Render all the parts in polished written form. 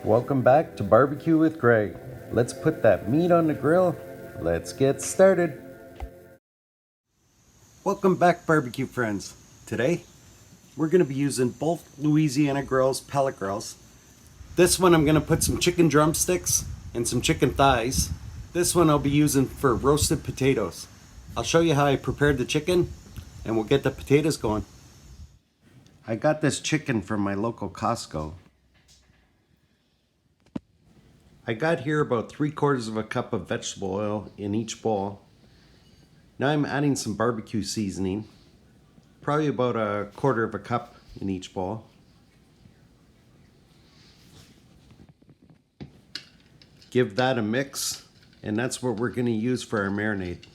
Welcome back to Barbecue with Greg. Let's put that meat on the grill. Let's get started. Welcome back, barbecue friends. Today, we're going to be using both Louisiana Grills pellet grills. This one I'm going to put some chicken drumsticks and some chicken thighs. This one I'll be using for roasted potatoes. I'll show you how I prepared the chicken and we'll get the potatoes going. I got this chicken from my local Costco. I got here about 3/4 of a cup of vegetable oil in each bowl. Now I'm adding some barbecue seasoning, probably about 1/4 of a cup in each bowl. Give that a mix, and that's what we're going to use for our marinade.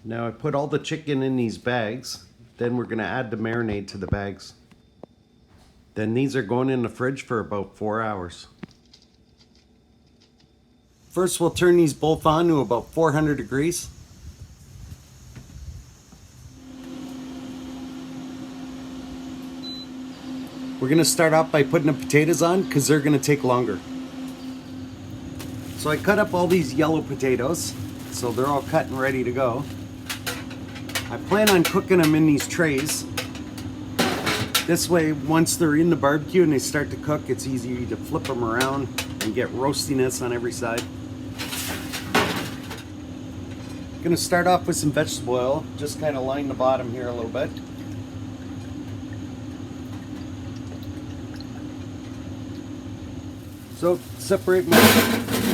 Now I put all the chicken in these bags, then we're going to add the marinade to the bags. Then these are going in the fridge for about 4 hours. First we'll turn these both on to about 400 degrees. We're going to start off by putting the potatoes on because they're going to take longer. So I cut up all these yellow potatoes, so they're all cut and ready to go. I plan on cooking them in these trays. This way, once they're in the barbecue and they start to cook, it's easy to flip them around and get roastiness on every side. I'm gonna start off with some vegetable oil, just kind of line the bottom here a little bit. So, separate my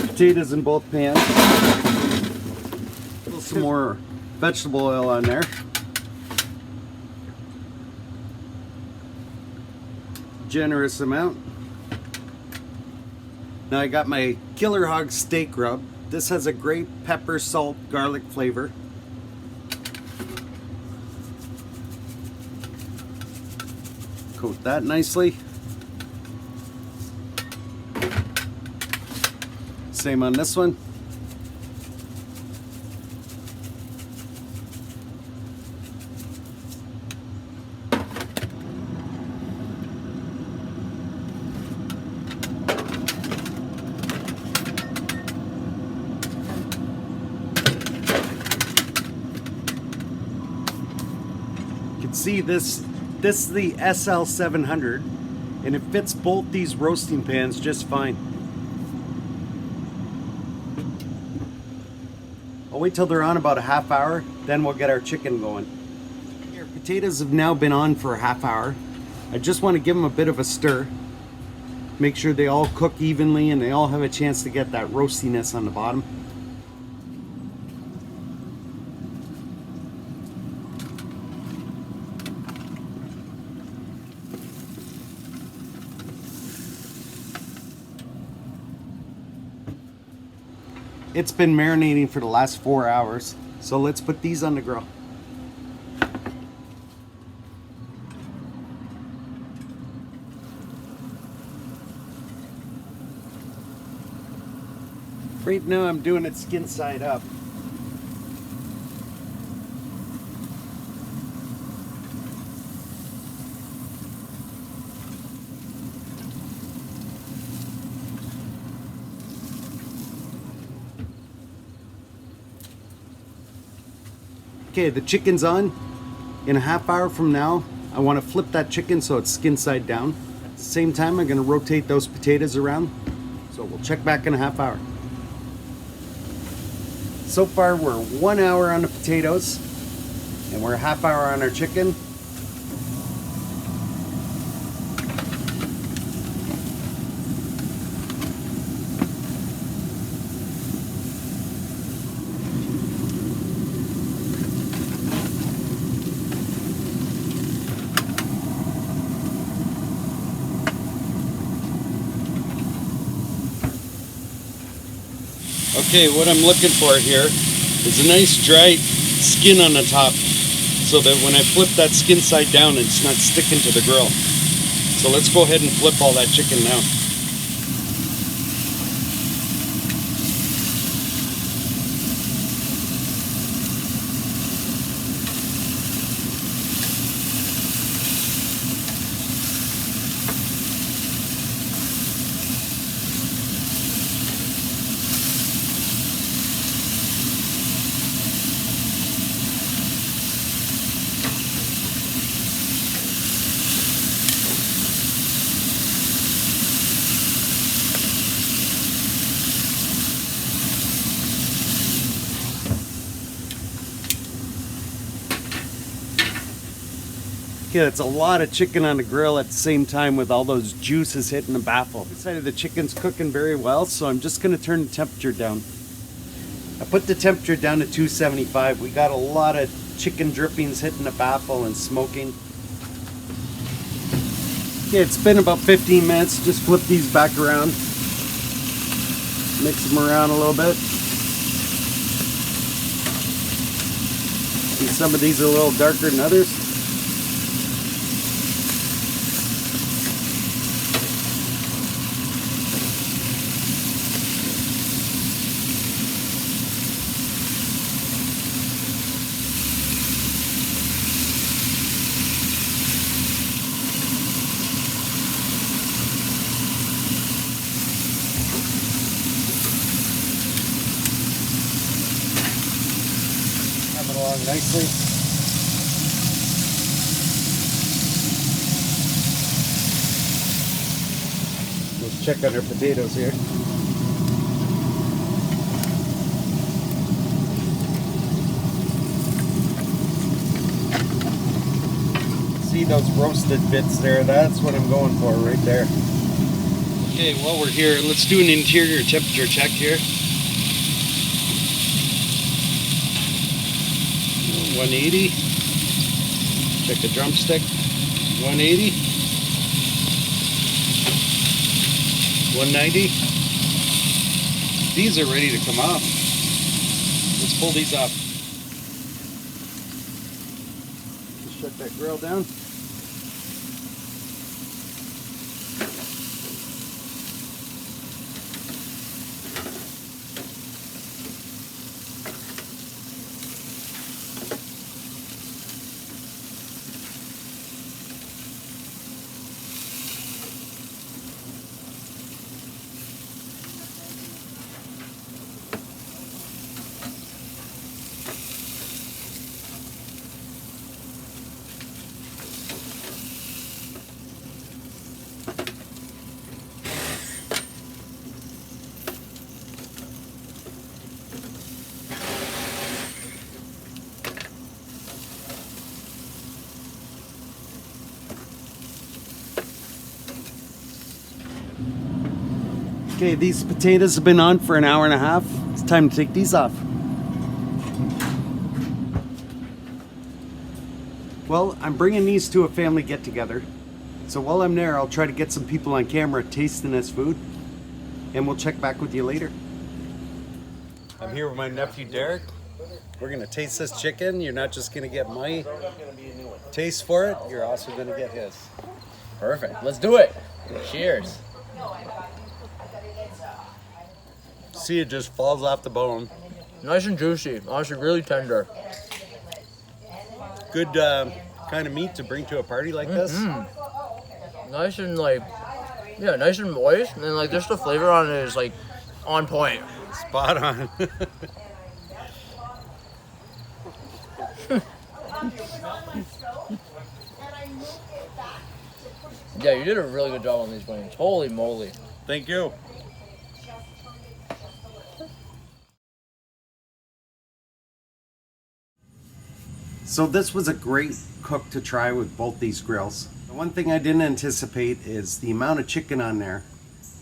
potatoes in both pans. Put some more vegetable oil on there. Generous amount. Now I got my Killer Hog steak rub. This has a great pepper, salt, garlic flavor. Coat that nicely. Same on this one. See, this is the SL 700 and it fits both these roasting pans just fine. I'll wait till they're on about a half hour, then we'll get our chicken going. Our potatoes have now been on for a half hour. I just want to give them a bit of a stir. Make sure they all cook evenly and they all have a chance to get that roastiness on the bottom. It's been marinating for the last 4 hours, so let's put these on the grill. Right now I'm doing it skin side up. Okay, the chicken's on. In a half hour from now, I want to flip that chicken so it's skin side down. At the same time, I'm going to rotate those potatoes around. So we'll check back in a half hour. So far, we're 1 hour on the potatoes, and we're a half hour on our chicken. Okay, what I'm looking for here is a nice dry skin on the top so that when I flip that skin side down, it's not sticking to the grill. So let's go ahead and flip all that chicken now. Okay, it's a lot of chicken on the grill at the same time with all those juices hitting the baffle. This side of the chicken's cooking very well, so I'm just gonna turn the temperature down. I put the temperature down to 275. We got a lot of chicken drippings hitting the baffle and smoking. Okay, it's been about 15 minutes. Just flip these back around. Mix them around a little bit. See, some of these are a little darker than others. Along nicely. Let's check on our potatoes here. See those roasted bits there? That's what I'm going for right there. Okay, while we're here, let's do an interior temperature check here. 180. Check the drumstick. 180. 190. These are ready to come off. Let's pull these off. Just shut that grill down. Okay, these potatoes have been on for an hour and a half. It's time to take these off. Well, I'm bringing these to a family get-together. So while I'm there, I'll try to get some people on camera tasting this food. And we'll check back with you later. I'm here with my nephew Derek. We're gonna taste this chicken. You're not just gonna get my taste for it, you're also gonna get his. Perfect. Let's do it. Cheers. See, it just falls off the bone. Nice and juicy. Honestly, really tender. Good kind of meat to bring to a party like this. Nice and nice and moist, and then just the flavor on it is on point. Spot on. Yeah, you did a really good job on these wings. Holy moly. Thank you. So this was a great cook to try with both these grills. The one thing I didn't anticipate is the amount of chicken on there.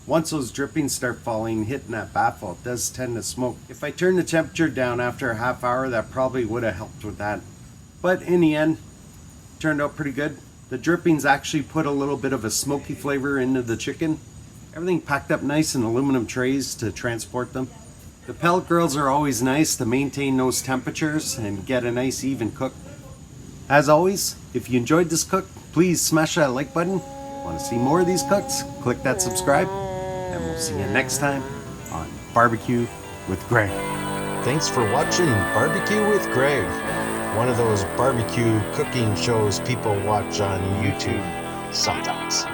Once those drippings start falling, hitting that baffle, it does tend to smoke. If I turned the temperature down after a half hour, that probably would have helped with that. But in the end, it turned out pretty good. The drippings actually put a little bit of a smoky flavor into the chicken. Everything packed up nice in aluminum trays to transport them. The pellet grills are always nice to maintain those temperatures and get a nice even cook. As always, if you enjoyed this cook, please smash that like button. Want to see more of these cooks? Click that subscribe, and we'll see you next time on Barbecue with Greg. Thanks for watching Barbecue with Greg, one of those barbecue cooking shows people watch on YouTube sometimes.